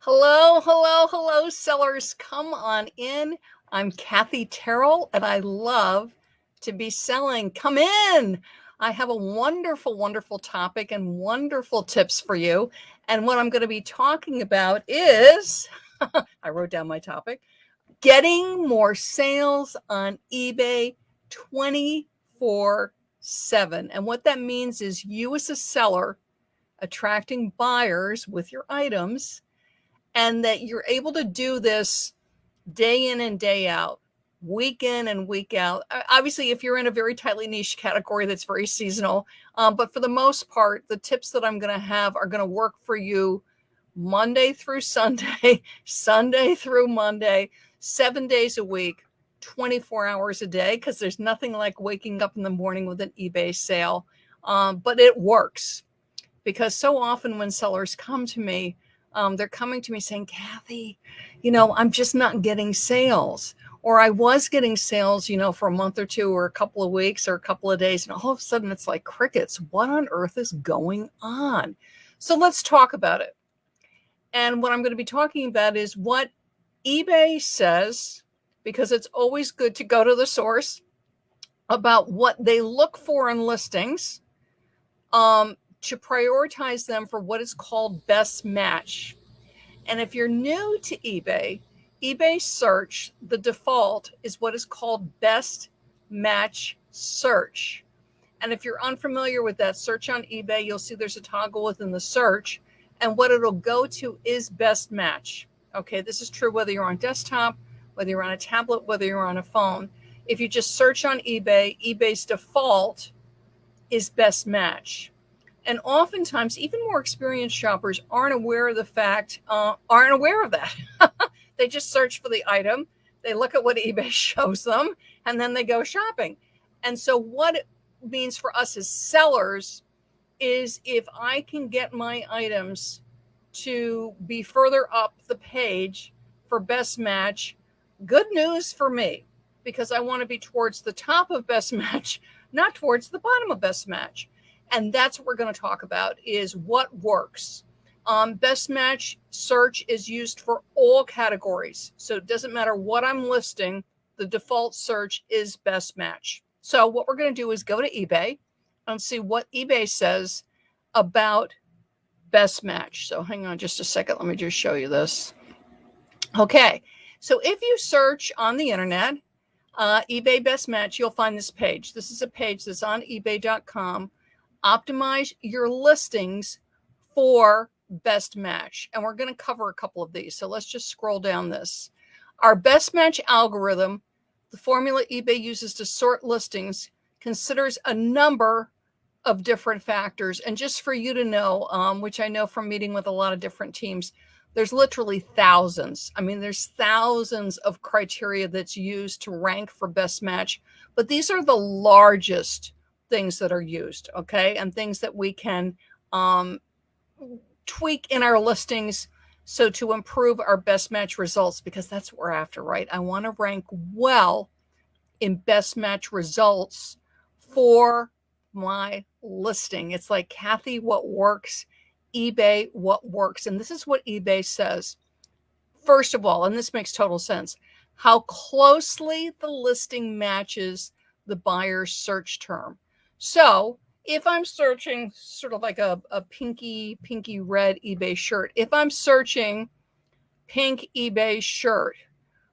Hello, hello, hello, sellers. Come on in. I'm Kathy Terrill, and I love to be selling. Come in. I have a wonderful, wonderful topic and wonderful tips for you. And what I'm going to be talking about is I wrote down my topic getting more sales on eBay 24/7. And what that means is you, as a seller, attracting buyers with your items, and that you're able to do this day in and day out, week in and week out. Obviously, if you're in a very tightly niche category that's very seasonal, but for the most part, the tips that I'm going to have are going to work for you Monday through Sunday, Sunday through Monday, 7 days a week, 24 hours a day, because there's nothing like waking up in the morning with an eBay sale. But it works, because so often when sellers come to me, they're coming to me saying, Kathy, I'm just not getting sales. Or I was getting sales, for a month or two or a couple of weeks or a couple of days. And all of a sudden it's like crickets. What on earth is going on? So let's talk about it. And what I'm going to be talking about is what eBay says, because it's always good to go to the source, about what they look for in listings, to prioritize them for what is called best match. And if you're new to eBay search, the default is what is called best match search. And if you're unfamiliar with that, search on eBay, you'll see there's a toggle within the search, and what it'll go to is best match. Okay, this is true whether you're on desktop, whether you're on a tablet, whether you're on a phone. If you just search on eBay, eBay's default is best match. And oftentimes, even more experienced shoppers aren't aware of that. They just search for the item, they look at what eBay shows them, and then they go shopping. And so what it means for us as sellers is, if I can get my items to be further up the page for best match, good news for me, because I want to be towards the top of best match, not towards the bottom of best match. And that's what we're going to talk about, is what works. Best match search is used for all categories. So it doesn't matter what I'm listing, the default search is best match. So what we're going to do is go to eBay and see what eBay says about best match. So hang on just a second. Let me just show you this. Okay. So if you search on the internet, eBay best match, you'll find this page. This is a page that's on ebay.com. Optimize your listings for best match. And we're going to cover a couple of these. So let's just scroll down this. Our best match algorithm, the formula eBay uses to sort listings, considers a number of different factors. And just for you to know, which I know from meeting with a lot of different teams, there's literally thousands. I mean, there's thousands of criteria that's used to rank for best match. But these are the largest things that are used, okay, and things that we can tweak in our listings so to improve our best match results, because that's what we're after, right? I want to rank well in best match results for my listing. It's like, Kathy, what works? eBay, what works? And this is what eBay says. First of all, and this makes total sense, how closely the listing matches the buyer's search term. So if I'm searching sort of like a pinky red eBay shirt, if I'm searching pink eBay shirt,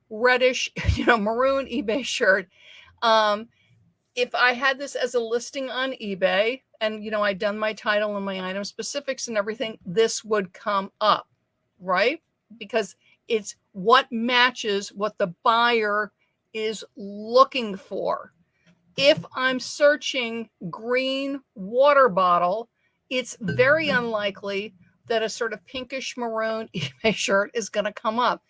reddish, maroon eBay shirt, if I had this as a listing on eBay and, I'd done my title and my item specifics and everything, this would come up, right? Because it's what matches what the buyer is looking for. If I'm searching green water bottle, it's very unlikely that a sort of pinkish maroon eBay shirt is going to come up.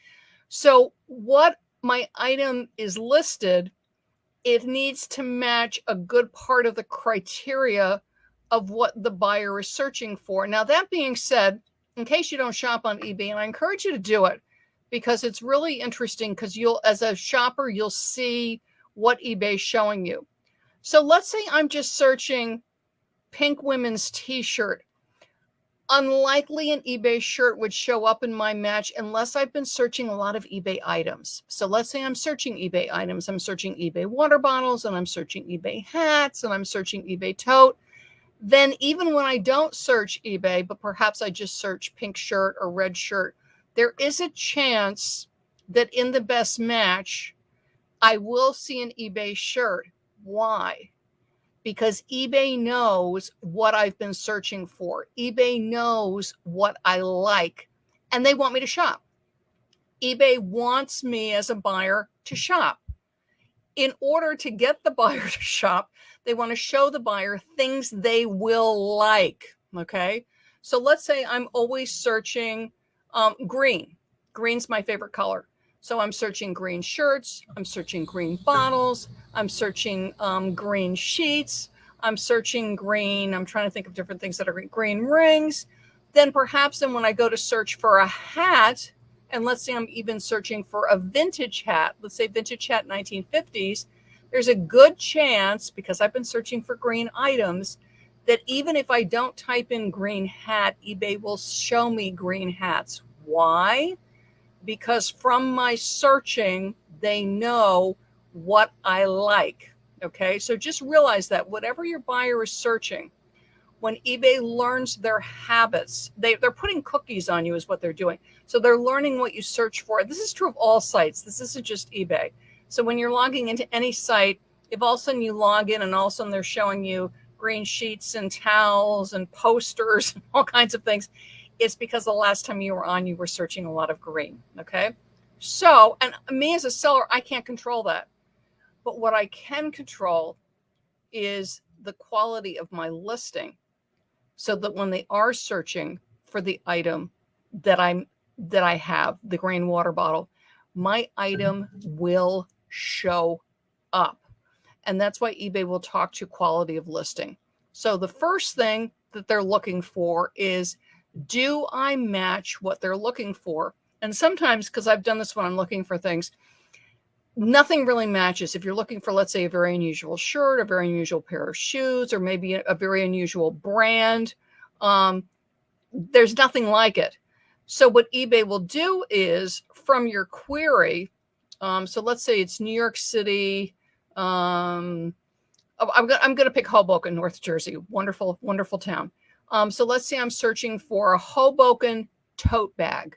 So what my item is listed, it needs to match a good part of the criteria of what the buyer is searching for. Now, that being said, in case you don't shop on eBay, and I encourage you to do it, because it's really interesting, because as a shopper, you'll see what eBay is showing you. So let's say I'm just searching pink women's t-shirt. unlikely an eBay shirt would show up in my match unless I've been searching a lot of eBay items. So let's say I'm searching eBay items. I'm searching eBay water bottles, and I'm searching eBay hats, and I'm searching eBay tote. Then even when I don't search eBay, but perhaps I just search pink shirt or red shirt, there is a chance that in the best match, I will see an eBay shirt. Why? Because eBay knows what I've been searching for. eBay knows what I like, and they want me to shop. eBay wants me as a buyer to shop. In order to get the buyer to shop, they want to show the buyer things they will like, okay? So let's say I'm always searching green. Green's my favorite color. So I'm searching green shirts, I'm searching green bottles, I'm searching green sheets, I'm searching green, I'm trying to think of different things that are green rings. Then perhaps when I go to search for a hat, and let's say I'm even searching for a vintage hat, let's say vintage hat 1950s, there's a good chance, because I've been searching for green items, that even if I don't type in green hat, eBay will show me green hats. Why? Because from my searching, they know what I like. Okay, so just realize that whatever your buyer is searching, when eBay learns their habits, they're putting cookies on you is what they're doing. So they're learning what you search for. This is true of all sites. This isn't just eBay. So when you're logging into any site, if all of a sudden you log in and all of a sudden they're showing you green sheets and towels and posters and all kinds of things, it's because the last time you were on, you were searching a lot of green, okay? So, and me as a seller, I can't control that. But what I can control is the quality of my listing, so that when they are searching for the item that I have, the green water bottle, my item will show up. And that's why eBay will talk to quality of listing. So the first thing that they're looking for is, do I match what they're looking for? And sometimes, because I've done this when I'm looking for things, nothing really matches. If you're looking for, let's say, a very unusual shirt, a very unusual pair of shoes, or maybe a very unusual brand, there's nothing like it. So what eBay will do is, from your query, so let's say it's New York City. I'm going to pick Hoboken, North Jersey. Wonderful, wonderful town. So let's say I'm searching for a Hoboken tote bag.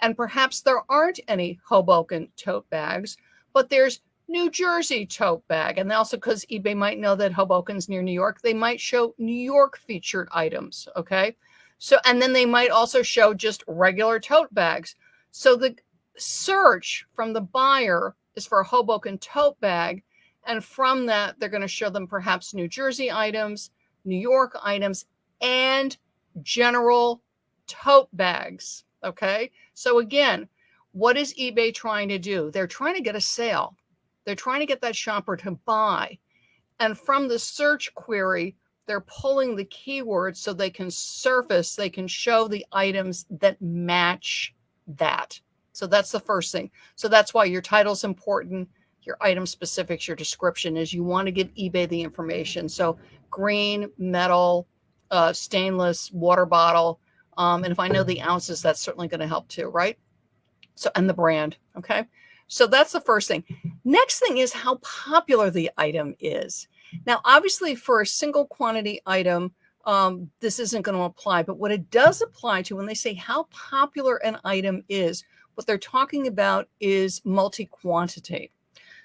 And perhaps there aren't any Hoboken tote bags, but there's New Jersey tote bag. And also, because eBay might know that Hoboken's near New York, they might show New York featured items, okay? So, and then they might also show just regular tote bags. So the search from the buyer is for a Hoboken tote bag. And from that, they're going to show them perhaps New Jersey items, New York items, and general tote bags, okay? So again, what is eBay trying to do? They're trying to get a sale. They're trying to get that shopper to buy. And from the search query, they're pulling the keywords so they can surface, they can show the items that match that. So that's the first thing. So that's why your title's important, your item specifics, your description is you want to give eBay the information. So green, metal, stainless, water bottle. And if I know the ounces, that's certainly going to help too, right? So, and the brand, okay? So that's the first thing. Next thing is how popular the item is. Now, obviously for a single quantity item, this isn't going to apply, but what it does apply to when they say how popular an item is, what they're talking about is multi-quantity.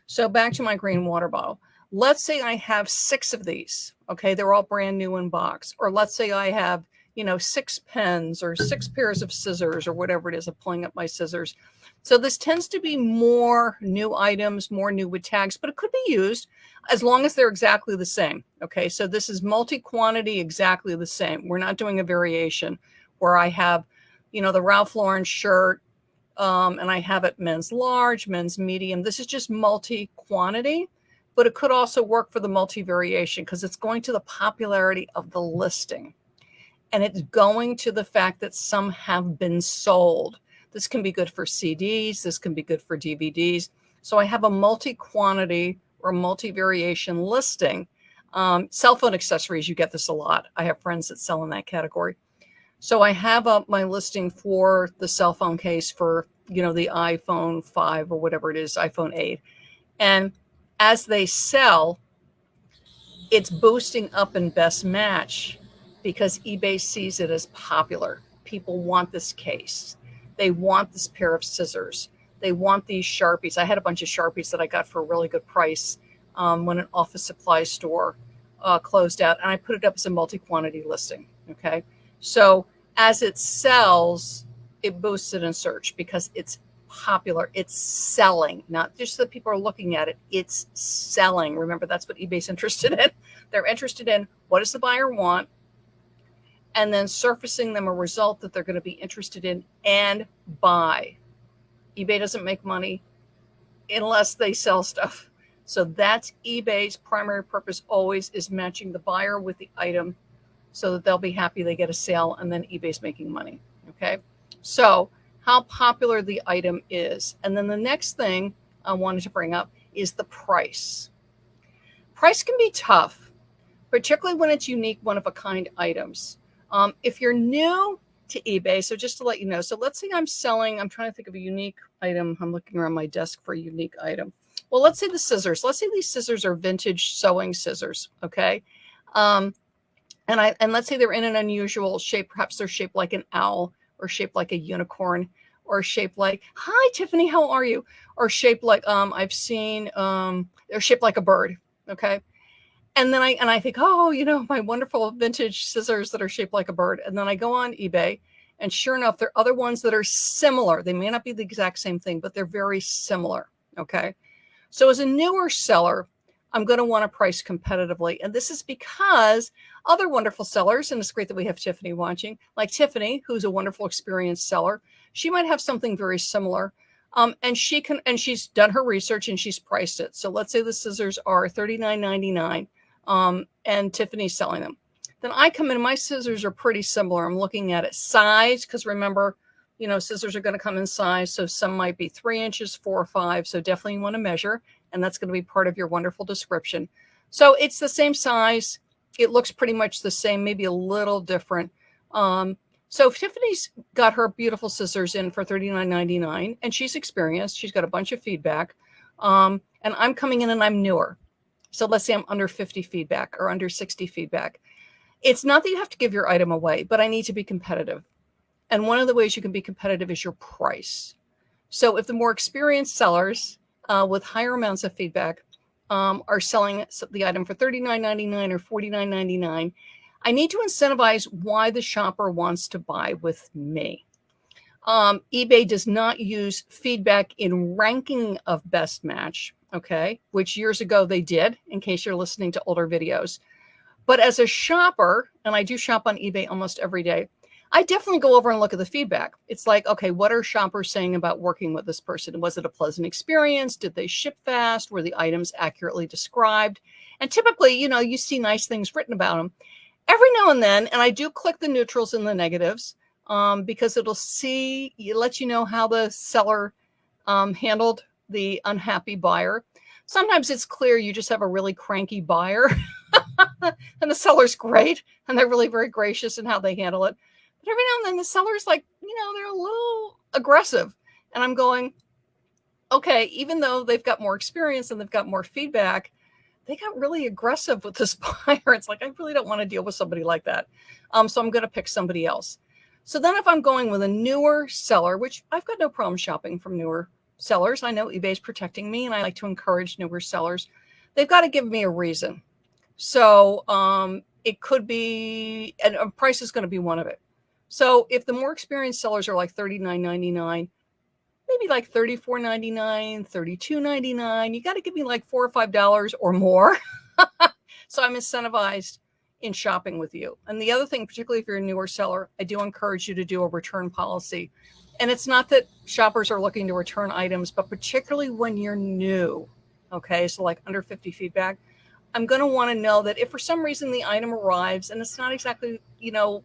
So back to my green water bottle. Let's say I have 6 of these, okay? They're all brand new in box. Or let's say I have, 6 pens or 6 pairs of scissors or whatever it is. I'm pulling up my scissors. So this tends to be more new items, more new with tags, but it could be used as long as they're exactly the same. Okay, so this is multi-quantity, exactly the same. We're not doing a variation where I have, the Ralph Lauren shirt, and I have it men's large, men's medium. This is just multi-quantity, but it could also work for the multi-variation because it's going to the popularity of the listing. And it's going to the fact that some have been sold. This can be good for CDs. This can be good for DVDs. So I have a multi-quantity or multi-variation listing. Cell phone accessories, you get this a lot. I have friends that sell in that category. So I have up my listing for the cell phone case for, the iPhone 5 or whatever it is, iPhone 8. And as they sell, it's boosting up in best match because eBay sees it as popular. People want this case. They want this pair of scissors. They want these Sharpies. I had a bunch of Sharpies that I got for a really good price when an office supply store closed out, and I put it up as a multi-quantity listing. Okay. So as it sells, it boosts it in search because it's popular. It's selling, not just that people are looking at it. It's selling. Remember, that's what eBay's interested in. They're interested in what does the buyer want, and then surfacing them a result that they're going to be interested in and buy. eBay doesn't make money unless they sell stuff. So that's eBay's primary purpose always, is matching the buyer with the item so that they'll be happy they get a sale, and then eBay's making money. Okay. So how popular the item is. And then the next thing I wanted to bring up is the price. Price can be tough, particularly when it's unique, one-of-a-kind items. If you're new to eBay, so just to let you know, so let's say I'm trying to think of a unique item. I'm looking around my desk for a unique item. Well, let's say the scissors. Let's say these scissors are vintage sewing scissors, okay? And let's say they're in an unusual shape. Perhaps they're shaped like an owl, or shaped like a unicorn, or shaped like, hi, Tiffany, how are you? Or shaped like, I've seen, they're shaped like a bird, okay? And then I think, oh, my wonderful vintage scissors that are shaped like a bird. And then I go on eBay, and sure enough, there are other ones that are similar. They may not be the exact same thing, but they're very similar, okay? So as a newer seller, I'm going to want to price competitively. And this is because other wonderful sellers, and it's great that we have Tiffany watching, like Tiffany, who's a wonderful experienced seller. She might have something very similar. And she's done her research and she's priced it. So let's say the scissors are $39.99, and Tiffany's selling them. Then I come in, my scissors are pretty similar. I'm looking at it size, because remember, scissors are going to come in size. So some might be 3 inches, 4 or 5. So definitely you want to measure, and that's going to be part of your wonderful description. So it's the same size. It looks pretty much the same, maybe a little different. So Tiffany's got her beautiful scissors in for $39.99, and she's experienced. She's got a bunch of feedback. And I'm coming in and I'm newer. So let's say I'm under 50 feedback or under 60 feedback. It's not that you have to give your item away, but I need to be competitive. And one of the ways you can be competitive is your price. So if the more experienced sellers with higher amounts of feedback are selling the item for $39.99 or $49.99, I need to incentivize why the shopper wants to buy with me. eBay does not use feedback in ranking of best match, okay, which years ago they did, in case you're listening to older videos. But as a shopper, and I do shop on eBay almost every day, I definitely go over and look at the feedback. It's like, okay, what are shoppers saying about working with this person? Was it a pleasant experience? Did they ship fast? Were the items accurately described? And typically, you see nice things written about them. Every now and then, and I do click the neutrals and the negatives because it lets you know how the seller handled the unhappy buyer. Sometimes it's clear you just have a really cranky buyer and the seller's great and they're really very gracious in how they handle it. But every now and then the seller's like, they're a little aggressive. And I'm going, okay, even though they've got more experience and they've got more feedback, they got really aggressive with this buyer. It's like, I really don't want to deal with somebody like that. So I'm going to pick somebody else. So then if I'm going with a newer seller, which I've got no problem shopping from newer sellers, I know eBay's protecting me and I like to encourage newer sellers, they've got to give me a reason. So it could be, and a price is going to be one of it. So if the more experienced sellers are like $39.99, maybe like $34.99, $32.99, you got to give me like $4 or $5 or more. So I'm incentivized in shopping with you. And the other thing, particularly if you're a newer seller, I do encourage you to do a return policy. And it's not that shoppers are looking to return items, but particularly when you're new, okay, so like under 50 feedback, I'm going to want to know that if for some reason the item arrives and it's not exactly,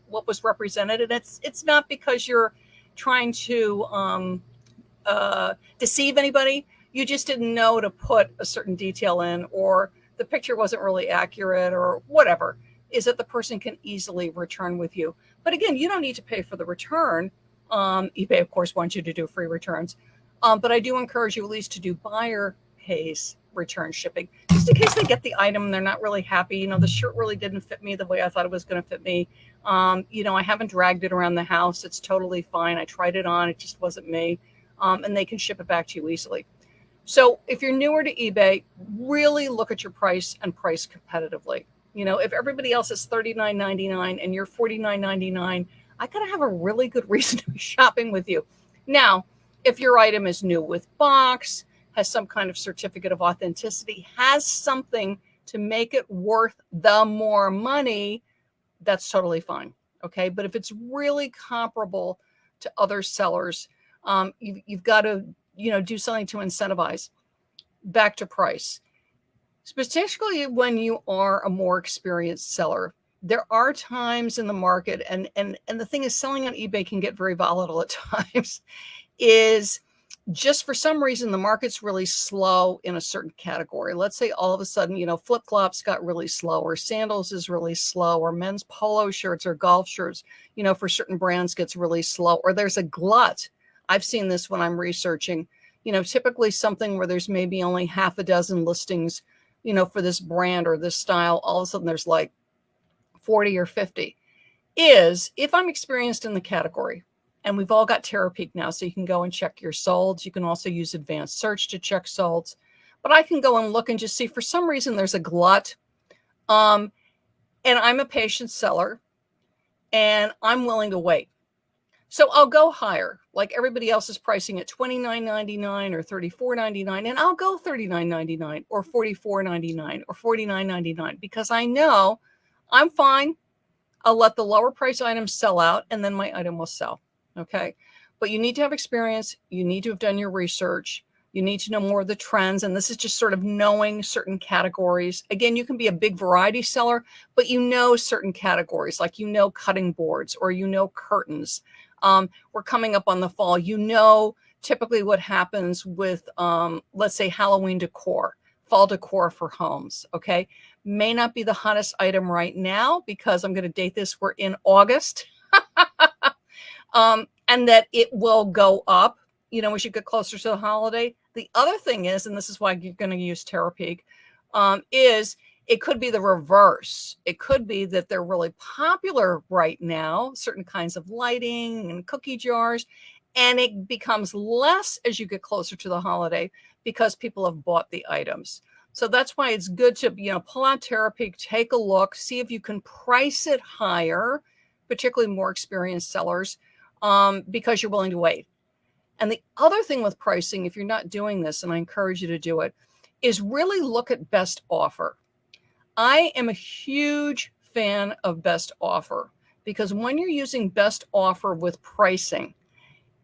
what was represented, and it's not because you're trying to deceive anybody, you just didn't know to put a certain detail in, or the picture wasn't really accurate or whatever, is that the person can easily return with you. But again, you don't need to pay for the return. eBay, of course, wants you to do free returns. But I do encourage you at least to do buyer pays return shipping, just in case they get the item and they're not really happy. The shirt really didn't fit me the way I thought it was going to fit me. I haven't dragged it around the house. It's totally fine. I tried it on. It just wasn't me. And they can ship it back to you easily. So if you're newer to eBay, really look at your price and price competitively. If everybody else is $39.99 and you're $49.99, I got to have a really good reason to be shopping with you. Now, if your item is new with box, has some kind of certificate of authenticity, has something to make it worth the more money, that's totally fine. Okay. But if it's really comparable to other sellers, you've got to, do something to incentivize. Back to price. Particularly when you are a more experienced seller, there are times in the market, and the thing is, selling on eBay can get very volatile at times, is just for some reason the market's really slow in a certain category. Let's say all of a sudden, flip-flops got really slow, or sandals is really slow, or men's polo shirts or golf shirts, for certain brands gets really slow, or there's a glut. I've seen this when I'm researching, typically something where there's maybe only half a dozen listings, for this brand or this style, all of a sudden there's like 40 or 50. If I'm experienced in the category, and we've all got Terrill now, so you can go and check your solds. You can also use advanced search to check solds. But I can go and look and just see, for some reason, there's a glut. And I'm a patient seller, and I'm willing to wait. So I'll go higher, like everybody else is pricing at $29.99 or $34.99, and I'll go $39.99 or $44.99 or $49.99 because I know I'm fine. I'll let the lower price items sell out, and then my item will sell. Okay. But you need to have experience. You need to have done your research. You need to know more of the trends. And this is just sort of knowing certain categories. Again, you can be a big variety seller, but certain categories, like, cutting boards or, curtains. We're coming up on the fall. Typically what happens with, let's say, Halloween decor, fall decor for homes. Okay. May not be the hottest item right now because I'm going to date this. We're in August. And that it will go up, as you get closer to the holiday. The other thing is, and this is why you're going to use Terrill, is it could be the reverse. It could be that they're really popular right now, certain kinds of lighting and cookie jars, and it becomes less as you get closer to the holiday because people have bought the items. So that's why it's good to, pull out Terrill, take a look, see if you can price it higher, particularly more experienced sellers, because you're willing to wait. And the other thing with pricing, if you're not doing this, and I encourage you to do it, is really look at best offer. I am a huge fan of best offer because when you're using best offer with pricing,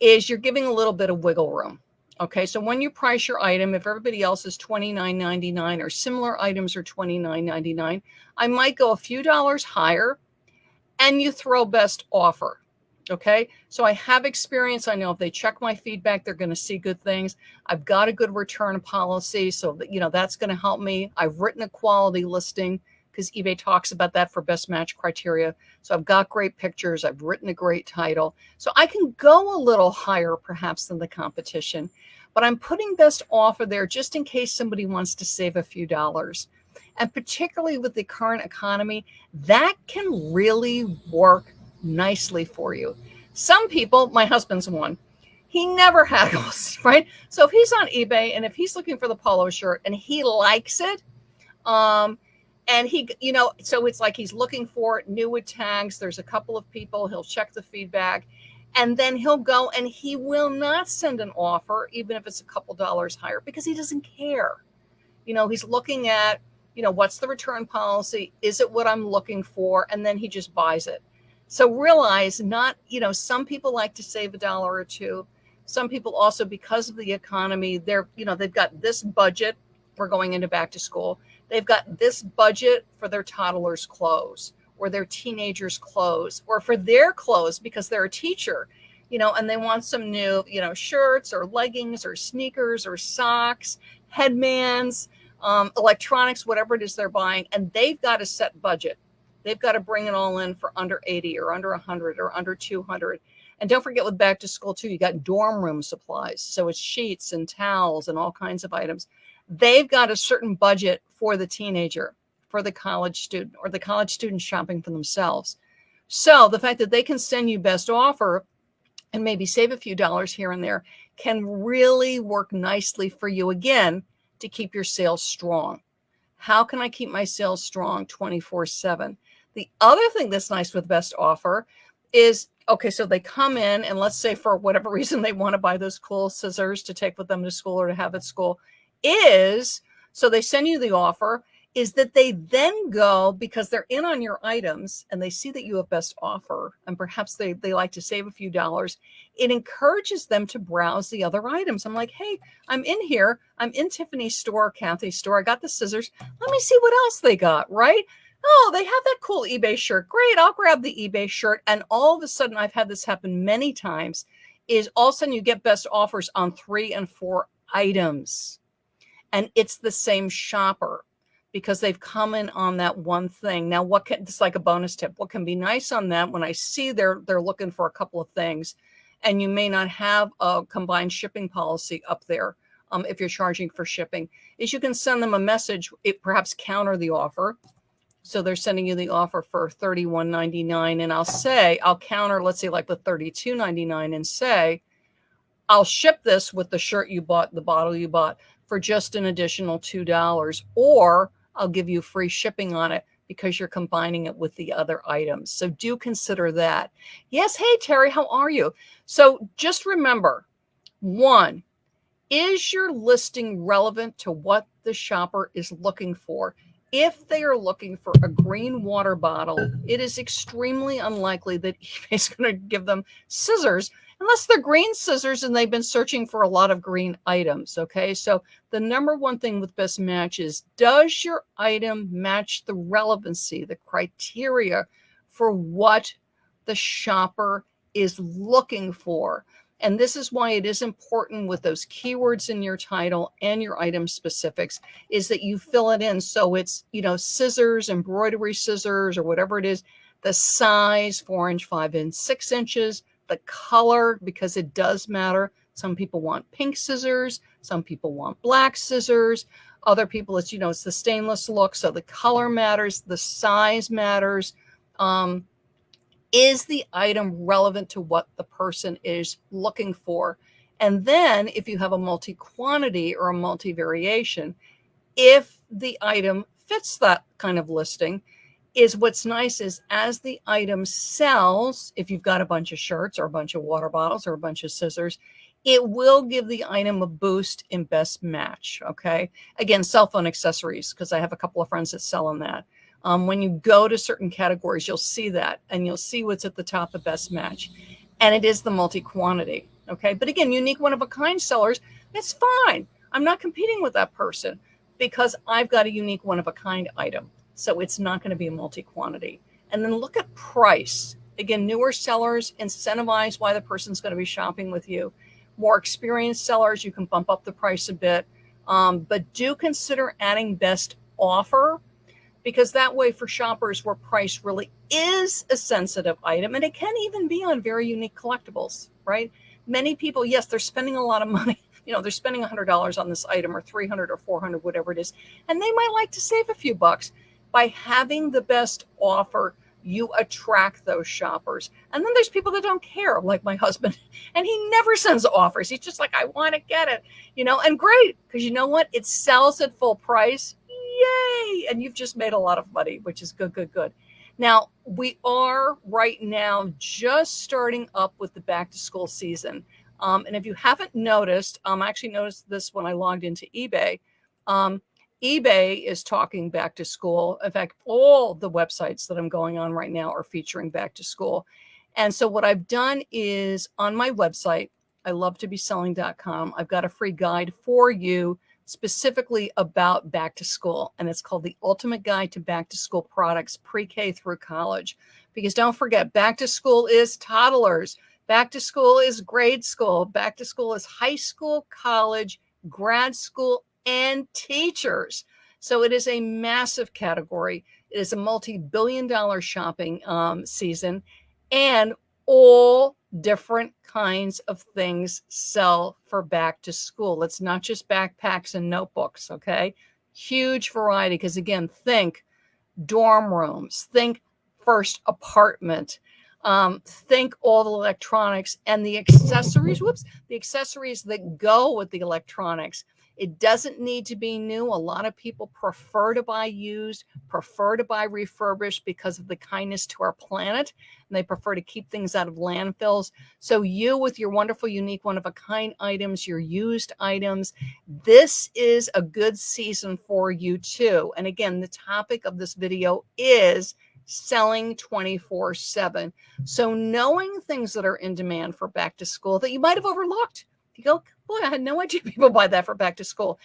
you're giving a little bit of wiggle room. Okay, so when you price your item, if everybody else is $29.99 or similar items are $29.99, I might go a few dollars higher and you throw best offer. Okay, so I have experience. I know if they check my feedback, they're going to see good things. I've got a good return policy, so that, that's going to help me. I've written a quality listing because eBay talks about that for best match criteria. So I've got great pictures. I've written a great title. So I can go a little higher perhaps than the competition, but I'm putting best offer there just in case somebody wants to save a few dollars. And particularly with the current economy, that can really work nicely for you. Some people, my husband's one, he never haggles, right? So if he's on eBay and if he's looking for the polo shirt and he likes it, and he, so it's like he's looking for it new with tags. There's a couple of people, he'll check the feedback, and then he'll go and he will not send an offer, even if it's a couple dollars higher, because he doesn't care. He's looking at, what's the return policy? Is it what I'm looking for? And then he just buys it. So realize some people like to save a dollar or two. Some people also, because of the economy, they've got this budget. We're going into back to school. They've got this budget for their toddler's clothes or their teenager's clothes or for their clothes because they're a teacher, and they want some new, shirts or leggings or sneakers or socks, headbands, electronics, whatever it is they're buying. And they've got a set budget. They've got to bring it all in for under 80 or under 100 or under 200. And don't forget with back to school too, you got dorm room supplies. So it's sheets and towels and all kinds of items. They've got a certain budget for the teenager, for the college student, or the college student shopping for themselves. So the fact that they can send you best offer and maybe save a few dollars here and there can really work nicely for you, again, to keep your sales strong. How can I keep my sales strong 24/7? The other thing that's nice with best offer is, okay, so they come in and let's say for whatever reason they want to buy those cool scissors to take with them to school or to have at school, so they send you the offer, is that they then go, because they're in on your items and they see that you have best offer and perhaps they like to save a few dollars, it encourages them to browse the other items. I'm like, hey, I'm in here. I'm in Tiffany's store, Kathy's store. I got the scissors. Let me see what else they got, right? Oh, they have that cool eBay shirt. Great, I'll grab the eBay shirt. And all of a sudden, I've had this happen many times, is all of a sudden you get best offers on 3 and 4 items. And it's the same shopper, because they've come in on that one thing. Now, it's like a bonus tip. What can be nice on that, when I see they're looking for a couple of things, and you may not have a combined shipping policy up there, if you're charging for shipping, is you can send them a message, it perhaps counter the offer. So they're sending you the offer for $31.99, and I'll counter, let's say like the $32.99, and say, I'll ship this with the shirt you bought, the bottle you bought, for just an additional $2, or I'll give you free shipping on it because you're combining it with the other items. So do consider that. Yes, hey, Terry, how are you? So just remember, 1, is your listing relevant to what the shopper is looking for? If they are looking for a green water bottle, it is extremely unlikely that eBay is going to give them scissors, unless they're green scissors and they've been searching for a lot of green items. Okay, so the number one thing with best match is, does your item match the relevancy, the criteria for what the shopper is looking for? And this is why it is important with those keywords in your title and your item specifics, is that you fill it in. So it's, scissors, embroidery scissors, or whatever it is, the size, 4 inch, 5 inch, 6 inches, the color, because it does matter. Some people want pink scissors. Some people want black scissors. Other people, it's the stainless look. So the color matters. The size matters. Is the item relevant to what the person is looking for? And then if you have a multi-quantity or a multi-variation, if the item fits that kind of listing, is what's nice is, as the item sells, if you've got a bunch of shirts or a bunch of water bottles or a bunch of scissors, it will give the item a boost in best match. Okay. Again, cell phone accessories, because I have a couple of friends that sell on that. When you go to certain categories, you'll see that, and you'll see what's at the top of best match. And it is the multi-quantity. Okay. But again, unique one-of-a-kind sellers, it's fine. I'm not competing with that person because I've got a unique one-of-a-kind item. So it's not going to be a multi-quantity. And then look at price. Again, newer sellers, incentivize why the person's going to be shopping with you. More experienced sellers, you can bump up the price a bit. But do consider adding best offer, because that way for shoppers where price really is a sensitive item, and it can even be on very unique collectibles, right? Many people, yes, they're spending a lot of money. They're spending $100 on this item, or $300 or $400, whatever it is, and they might like to save a few bucks. By having the best offer, you attract those shoppers. And then there's people that don't care, like my husband, and he never sends offers. He's just like, I want to get it, and great, because you know what? It sells at full price. Yay! And you've just made a lot of money, which is good, good, good. Now, we are right now just starting up with the back to school season. And if you haven't noticed, I actually noticed this when I logged into eBay. eBay is talking back to school. In fact, all the websites that I'm going on right now are featuring back to school. And so what I've done is, on my website, ilovetobeselling.com, I've got a free guide for you specifically about back to school. And it's called The Ultimate Guide to Back to School Products, Pre-K through College. Because don't forget, back to school is toddlers. Back to school is grade school. Back to school is high school, college, grad school, and teachers. So it is a massive category. It is a multi-billion-dollar shopping season, and all different kinds of things sell for back to school. It's not just backpacks and notebooks, okay? Huge variety, because again, think dorm rooms, think first apartment, think all the electronics and the accessories, the accessories that go with the electronics. It doesn't need to be new. A lot of people prefer to buy used, prefer to buy refurbished because of the kindness to our planet, and they prefer to keep things out of landfills. So you, with your wonderful, unique, one-of-a-kind items, your used items, this is a good season for you too. And again, the topic of this video is selling 24/7. So knowing things that are in demand for back to school that you might have overlooked. You go, boy, I had no idea people buy that for back to school.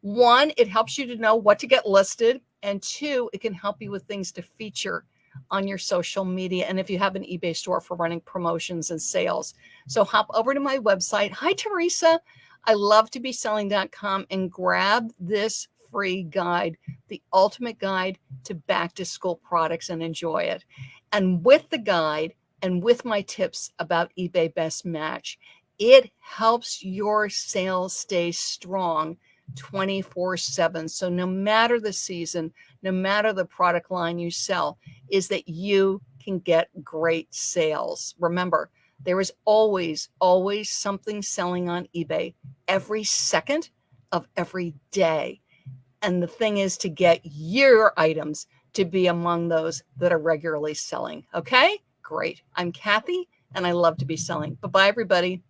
One, it helps you to know what to get listed. And two, it can help you with things to feature on your social media. And if you have an eBay store for running promotions and sales. So hop over to my website. Hi, Teresa. I love to be selling.com and grab this free guide, the ultimate guide to back to school products, and enjoy it. And with the guide and with my tips about eBay Best Match, it helps your sales stay strong 24/7. So no matter the season, no matter the product line you sell, is that you can get great sales. Remember, there is always something selling on eBay every second of every day. And the thing is to get your items to be among those that are regularly selling. Okay, great. I'm Kathy, and I love to be selling. Bye-bye, everybody.